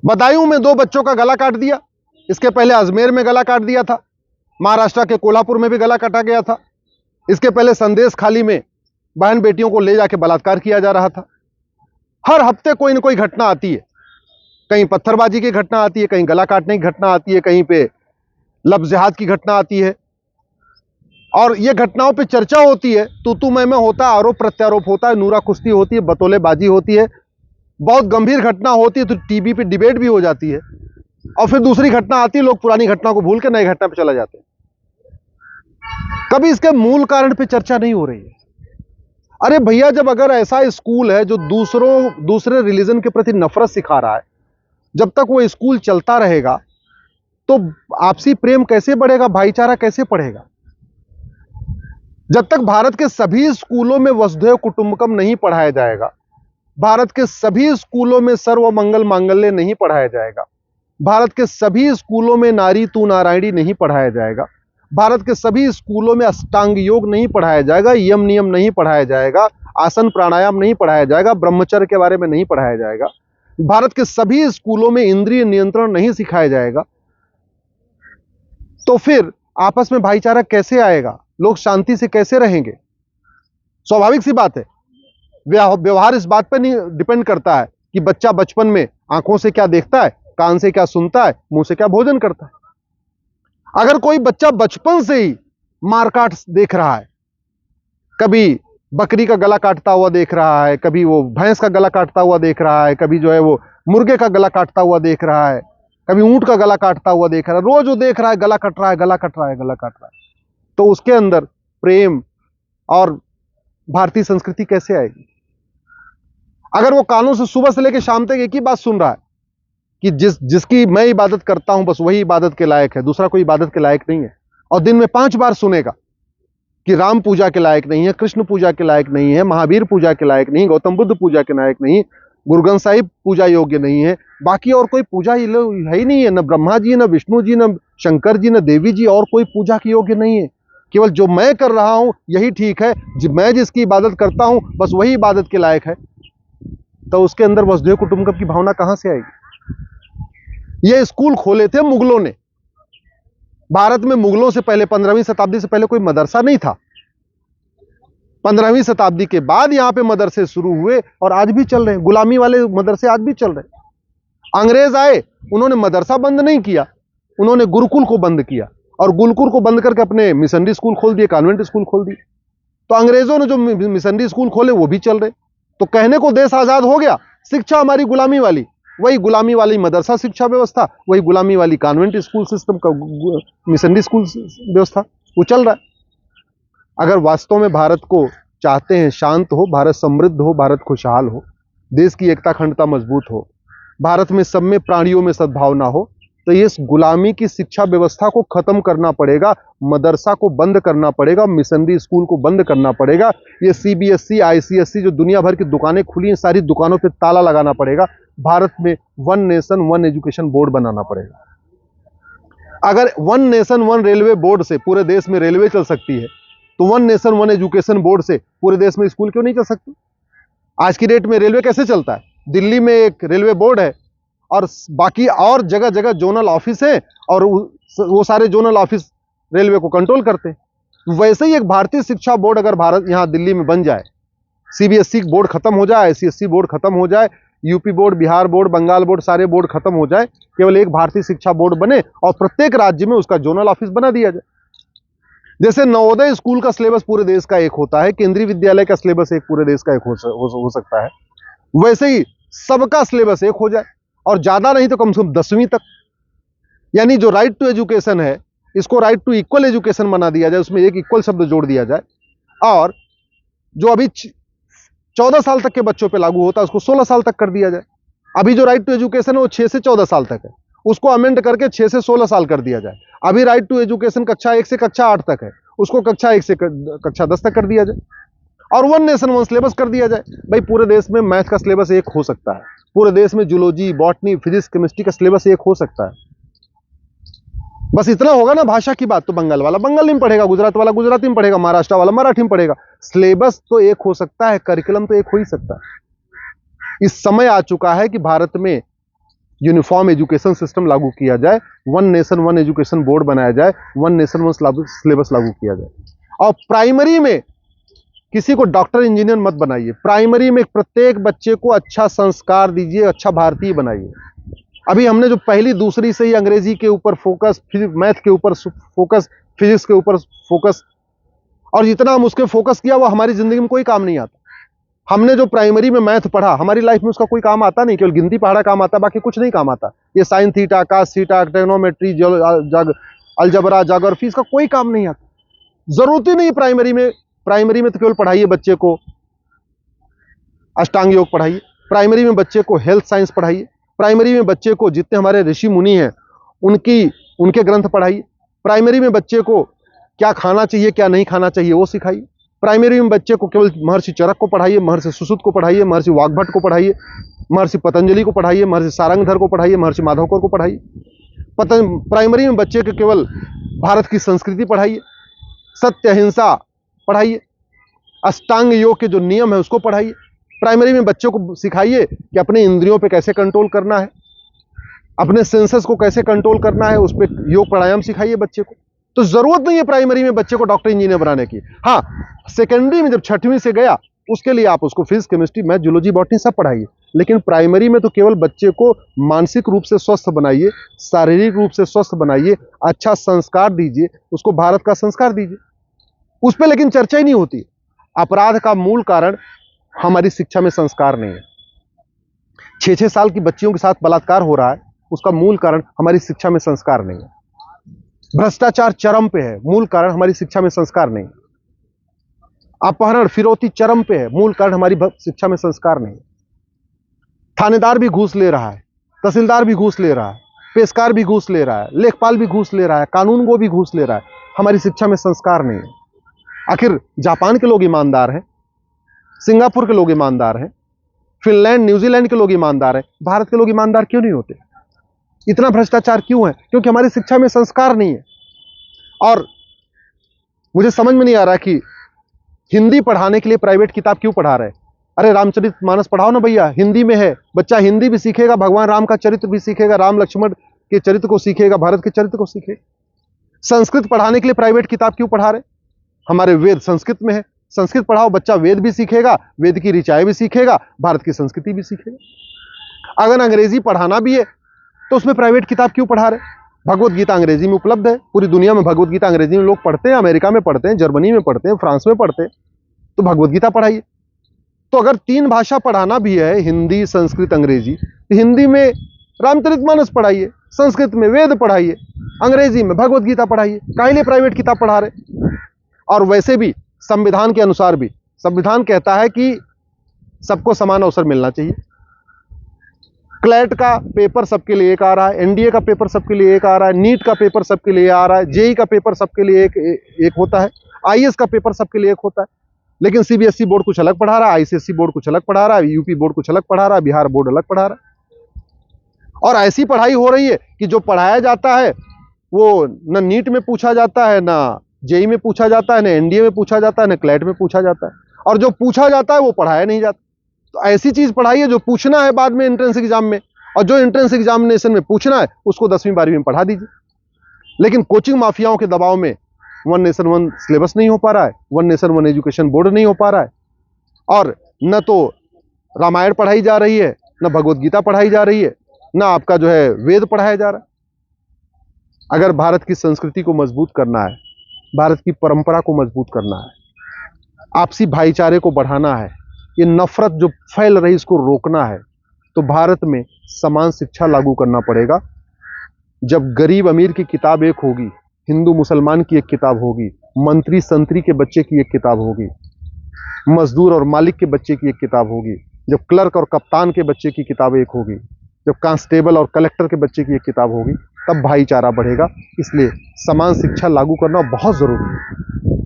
बदायूं में 2 बच्चों का गला काट दिया। इसके पहले अजमेर में गला काट दिया था, महाराष्ट्र के कोल्हापुर में भी गला काटा गया था। इसके पहले संदेश खाली में बहन बेटियों को ले जाके बलात्कार किया जा रहा था। हर हफ्ते कोई ना कोई घटना आती है, कहीं पत्थरबाजी की घटना आती है, कहीं गला काटने की घटना आती है, कहीं पे लफ्ज़ जिहाद की घटना आती है। और ये घटनाओं पे चर्चा होती है, तू मैं होता है, आरोप प्रत्यारोप होता है, नूरा कुश्ती होती है, बतौलेबाजी होती है, बहुत गंभीर घटना होती है तो टीवी पे डिबेट भी हो जाती है। और फिर दूसरी घटना आती है, लोग पुरानी घटना को भूल के नई घटना पे चला जाते हैं। कभी इसके मूल कारण पे चर्चा नहीं हो रही है। अरे भैया, जब अगर ऐसा स्कूल है जो दूसरे रिलीजन के प्रति नफरत सिखा रहा है, जब तक वो स्कूल चलता रहेगा तो आपसी प्रेम कैसे बढ़ेगा, भाईचारा कैसे बढ़ेगा? जब तक भारत के सभी स्कूलों में वसुधैव कुटुंबकम नहीं पढ़ाया जाएगा, भारत के सभी स्कूलों में सर्वमंगल मांगल्य नहीं पढ़ाया जाएगा, भारत के सभी स्कूलों में नारी तू नारायणी नहीं पढ़ाया जाएगा, भारत के सभी स्कूलों में अष्टांग योग नहीं पढ़ाया जाएगा, यम नियम नहीं पढ़ाया जाएगा, आसन प्राणायाम नहीं पढ़ाया जाएगा, ब्रह्मचर्य के बारे में नहीं पढ़ाया जाएगा, भारत के सभी स्कूलों में इंद्रिय नियंत्रण नहीं सिखाया जाएगा, तो फिर आपस में भाईचारा कैसे आएगा? लोग शांति से कैसे रहेंगे? स्वाभाविक सी बात है। व्यवहार इस बात पर नहीं डिपेंड करता है कि बच्चा बचपन में आंखों से क्या देखता है, कान से क्या सुनता है, मुंह से क्या भोजन करता है। अगर कोई बच्चा बचपन से ही मारकाट देख रहा है, कभी बकरी का गला काटता हुआ देख रहा है, कभी वो भैंस का गला काटता हुआ देख रहा है, कभी जो है वो मुर्गे का गला काटता हुआ देख रहा है, कभी ऊंट का गला काटता हुआ देख रहा है, रोज वो देख रहा है गला कट रहा है, गला कट रहा है, गला काट रहा है, तो उसके अंदर प्रेम और भारतीय संस्कृति कैसे आएगी? अगर वो कानों से सुबह से लेकर शाम तक एक ही बात सुन रहा है कि जिसकी मैं इबादत करता हूं बस वही इबादत के लायक है, दूसरा कोई इबादत के लायक नहीं है, और दिन में 5 बार सुनेगा कि राम पूजा के लायक नहीं है, कृष्ण पूजा के लायक नहीं है, महावीर पूजा के लायक नहीं, गौतम बुद्ध पूजा के लायक नहीं, गुरु ग्रंथ साहिब पूजा योग्य नहीं है, बाकी और कोई पूजा है ही नहीं है, न ब्रह्मा जी, न विष्णु जी, न शंकर जी, न देवी जी, और कोई पूजा के योग्य नहीं है। केवल जो मैं कर रहा हूं यही ठीक है, मैं जिसकी इबादत करता हूं बस वही इबादत के लायक है, तो उसके अंदर वसुधैव कुटुंबकम की भावना कहां से आएगी? ये स्कूल खोले थे मुगलों ने। भारत में मुगलों से पहले 15वीं शताब्दी से पहले कोई मदरसा नहीं था। 15वीं शताब्दी के बाद यहां पे मदरसे शुरू हुए और आज भी चल रहे हैं। गुलामी वाले मदरसे आज भी चल रहे हैं। अंग्रेज आए, उन्होंने मदरसा बंद नहीं किया, उन्होंने गुरुकुल को बंद किया, और गुरुकुल को बंद करके अपने मिशनरी स्कूल खोल दिए, कॉन्वेंट स्कूल खोल दिए। तो अंग्रेजों ने जो मिशनरी स्कूल खोले वो भी चल रहे। तो कहने को देश आजाद हो गया, शिक्षा हमारी गुलामी वाली, वही गुलामी वाली मदरसा शिक्षा व्यवस्था, वही गुलामी वाली कॉन्वेंट स्कूल सिस्टम का मिशनरी स्कूल व्यवस्था वो चल रहा है। अगर वास्तव में भारत को चाहते हैं शांत हो, भारत समृद्ध हो, भारत खुशहाल हो, देश की एकता अखंडता मजबूत हो, भारत में सब में प्राणियों में सद्भावना हो, तो इस गुलामी की शिक्षा व्यवस्था को खत्म करना पड़ेगा, मदरसा को बंद करना पड़ेगा, मिशनरी स्कूल को बंद करना पड़ेगा। ये सीबीएसई, आईसीएसई जो दुनिया भर की दुकानें खुली हैं, सारी दुकानों पे ताला लगाना पड़ेगा। भारत में 1 नेशन 1 एजुकेशन बोर्ड बनाना पड़ेगा। अगर 1 नेशन 1 रेलवे बोर्ड से पूरे देश में रेलवे चल सकती है, तो 1 नेशन 1 एजुकेशन बोर्ड से पूरे देश में स्कूल क्यों नहीं चल सकते? आज की डेट में रेलवे कैसे चलता है? दिल्ली में एक रेलवे बोर्ड है और बाकी और जगह जगह जोनल ऑफिस है, और वो सारे जोनल ऑफिस रेलवे को कंट्रोल करते हैं। वैसे ही एक भारतीय शिक्षा बोर्ड अगर भारत यहां दिल्ली में बन जाए, सीबीएसई बोर्ड खत्म हो जाए, आईसीएसई बोर्ड खत्म हो जाए, UP board, Bihar board, Bengal board, सारे बोर्ड खत्म हो जाए, केवल एक भारतीय शिक्षा बोर्ड बने और प्रत्येक राज्य में उसका जोनल ऑफिस बना दिया जाए। जैसे नवोदय स्कूल का सिलेबस पूरे देश का एक होता है, केंद्रीय विद्यालय का सिलेबस एक पूरे देश का एक हो सकता है, वैसे ही सबका सिलेबस एक हो जाए, और ज्यादा नहीं तो कम से कम 10वीं तक। यानी जो राइट टू एजुकेशन है, इसको राइट टू इक्वल एजुकेशन बना दिया जाए, उसमें एक इक्वल शब्द जोड़ दिया जाए, और जो अभी 14 साल तक के बच्चों पे लागू होता है उसको 16 साल तक कर दिया जाए। अभी जो राइट टू एजुकेशन है वो 6 से 14 साल तक है, उसको अमेंड करके 6 से 16 साल कर दिया जाए। अभी राइट टू एजुकेशन कक्षा 1 से कक्षा 8 तक है, उसको कक्षा 1 से कक्षा 10 तक कर दिया जाए, और 1 नेशन 1 सिलेबस कर दिया जाए। भाई पूरे देश में मैथ का सिलेबस एक हो सकता है, पूरे देश में जूलॉजी, बॉटनी, फिजिक्स, केमिस्ट्री का सिलेबस एक हो सकता है। बस इतना होगा ना। भाषा की बात तो बंगाल वाला बंगाली में पढ़ेगा, गुजरात वाला गुजराती में पढ़ेगा, महाराष्ट्र वाला मराठी में पढ़ेगा। सिलेबस तो एक हो सकता है, करिकुलम तो एक हो ही सकता है। इस समय आ चुका है कि भारत में यूनिफॉर्म एजुकेशन सिस्टम लागू किया जाए, one nation one education board बनाया जाए, वन नेशन वन सिलेबस लागू किया जाए। और प्राइमरी में किसी को डॉक्टर इंजीनियर मत बनाइए, प्राइमरी में प्रत्येक बच्चे को अच्छा संस्कार दीजिए, अच्छा भारतीय बनाइए। अभी हमने जो पहली दूसरी से ही अंग्रेजी के ऊपर फोकस, मैथ के ऊपर फोकस, फिजिक्स के ऊपर फोकस, और जितना हम उसके फोकस किया वो हमारी जिंदगी में कोई काम नहीं आता। हमने जो प्राइमरी में मैथ पढ़ा हमारी लाइफ में उसका कोई काम आता नहीं, केवल गिनती पढ़ा काम आता, बाकी कुछ नहीं काम आता। ये sine theta, cos theta, trigonometry, algebra, geography, इसका कोई काम नहीं आता, जरूरत ही नहीं प्राइमरी में। प्राइमरी में तो केवल पढ़ाइए बच्चे को अष्टांग योग पढ़ाइए, प्राइमरी में बच्चे को हेल्थ साइंस पढ़ाइए, प्राइमरी में बच्चे को जितने हमारे ऋषि मुनि हैं उनके ग्रंथ पढ़ाइए, प्राइमरी में बच्चे को क्या खाना चाहिए क्या नहीं खाना चाहिए वो सिखाइए, प्राइमरी में बच्चे को केवल महर्षि चरक को पढ़ाइए, महर्षि सुश्रुत को पढ़ाइए, महर्षि वाग्भट को पढ़ाइए, महर्षि पतंजलि को पढ़ाइए, महर्षि सारंगधर को पढ़ाइए, महर्षि माधवकर को पढ़ाइए। प्राइमरी में बच्चे को केवल भारत की संस्कृति पढ़ाइए, सत्य अहिंसा पढ़ाइए, अष्टांग योग के जो नियम है उसको पढ़ाइए। प्राइमरी में बच्चों को सिखाइए कि अपने इंद्रियों पे कैसे कंट्रोल करना है, अपने सेंसेस को कैसे कंट्रोल करना है, उस पर योग प्राणायाम सिखाइए बच्चे को। तो जरूरत नहीं है प्राइमरी में बच्चे को डॉक्टर इंजीनियर बनाने की। हाँ, सेकेंडरी में जब 6वीं से गया उसके लिए आप उसको physics, chemistry, math, zoology, botany सब पढ़ाइए, लेकिन प्राइमरी में तो केवल बच्चे को मानसिक रूप से स्वस्थ बनाइए, शारीरिक रूप से स्वस्थ बनाइए, अच्छा संस्कार दीजिए, उसको भारत का संस्कार दीजिए, उस पर लेकिन चर्चा ही नहीं होती। अपराध का मूल कारण हमारी शिक्षा में संस्कार नहीं है। 6-6 साल की बच्चियों के साथ बलात्कार हो रहा है, उसका मूल कारण हमारी शिक्षा में संस्कार नहीं है। भ्रष्टाचार चरम पे है, मूल कारण हमारी शिक्षा में संस्कार नहीं है। अपहरण फिरौती चरम पे है, मूल कारण हमारी शिक्षा में संस्कार नहीं है। थानेदार भी घूस ले रहा है, तहसीलदार भी घूस ले रहा है, पेशकार भी घूस ले रहा है, लेखपाल भी घूस ले रहा है, कानून वो भी घूस ले रहा है, हमारी शिक्षा में संस्कार नहीं है। आखिर जापान के लोग ईमानदार हैं, सिंगापुर के लोग ईमानदार हैं, फिनलैंड, न्यूजीलैंड के लोग ईमानदार हैं, भारत के लोग ईमानदार क्यों नहीं होते? इतना भ्रष्टाचार क्यों है? क्योंकि हमारी शिक्षा में संस्कार नहीं है। और मुझे समझ में नहीं आ रहा कि हिंदी पढ़ाने के लिए प्राइवेट किताब क्यों पढ़ा रहे हैं। अरे रामचरितमानस पढ़ाओ ना भैया, हिंदी में है, बच्चा हिंदी भी सीखेगा, भगवान राम का चरित्र भी सीखेगा, राम लक्ष्मण के चरित्र को सीखेगा, भारत के चरित्र को सीखेगा। संस्कृत पढ़ाने के लिए प्राइवेट किताब क्यों पढ़ा रहे? हमारे वेद संस्कृत में है, संस्कृत पढ़ाओ, बच्चा वेद भी सीखेगा, वेद की ऋचाएं भी सीखेगा, भारत की संस्कृति भी सीखेगा। अगर अंग्रेजी पढ़ाना भी है तो उसमें प्राइवेट किताब क्यों पढ़ा रहे? भगवत गीता अंग्रेजी में उपलब्ध है, पूरी दुनिया में भगवत गीता अंग्रेजी में लोग पढ़ते हैं, अमेरिका में पढ़ते हैं, जर्मनी में पढ़ते हैं, फ्रांस में पढ़ते हैं, तो भगवत गीता पढ़ाइए। तो अगर 3 भाषा पढ़ाना भी है, हिंदी, संस्कृत, अंग्रेजी, तो हिंदी में रामचरितमानस पढ़ाइए, संस्कृत में वेद पढ़ाइए, अंग्रेजी में भगवत गीता पढ़ाइए। काहे लिए प्राइवेट किताब पढ़ा रहे? और वैसे भी संविधान के अनुसार भी संविधान कहता है कि सबको समान अवसर मिलना चाहिए। क्लैट का पेपर सबके लिए एक आ रहा है, एनडीए का पेपर सबके लिए एक आ रहा है, नीट का पेपर सबके लिए आ रहा है, जेई का पेपर सबके लिए एक होता है, आईएएस का पेपर सबके लिए एक होता है। लेकिन सीबीएसई बोर्ड कुछ अलग पढ़ा रहा है, आईसीएसई बोर्ड कुछ अलग पढ़ा रहा है, यूपी बोर्ड कुछ अलग पढ़ा रहा है, बिहार बोर्ड अलग पढ़ा रहा है। और ऐसी पढ़ाई हो रही है कि जो पढ़ाया जाता है वो न नीट में पूछा जाता है, ना जेई में पूछा जाता है, न एनडीए में पूछा जाता है, न क्लैट में पूछा जाता है, और जो पूछा जाता है वो पढ़ाया नहीं जाता। तो ऐसी चीज पढ़ाई है जो पूछना है बाद में एंट्रेंस एग्जाम में, और जो एंट्रेंस एग्जामिनेशन में पूछना है उसको 10वीं 12वीं में पढ़ा दीजिए। लेकिन कोचिंग माफियाओं के दबाव में वन नेशन वन सिलेबस नहीं हो पा रहा है, one nation one education board नहीं हो पा रहा है, और न तो रामायण पढ़ाई जा रही है, न भगवत गीता पढ़ाई जा रही है, न आपका जो है वेद पढ़ाया जा रहा है। अगर भारत की संस्कृति को मजबूत करना है, भारत की परंपरा को मजबूत करना है, आपसी भाईचारे को बढ़ाना है, ये नफरत जो फैल रही इसको रोकना है, तो भारत में समान शिक्षा लागू करना पड़ेगा। जब गरीब अमीर की किताब एक होगी, हिंदू मुसलमान की एक किताब होगी, मंत्री संतरी के बच्चे की एक किताब होगी, मजदूर और मालिक के बच्चे की एक किताब होगी, जब क्लर्क और कप्तान के बच्चे की किताब एक होगी, जब कांस्टेबल और कलेक्टर के बच्चे की एक किताब होगी, तब भाईचारा बढ़ेगा। इसलिए समान शिक्षा लागू करना बहुत जरूरी है।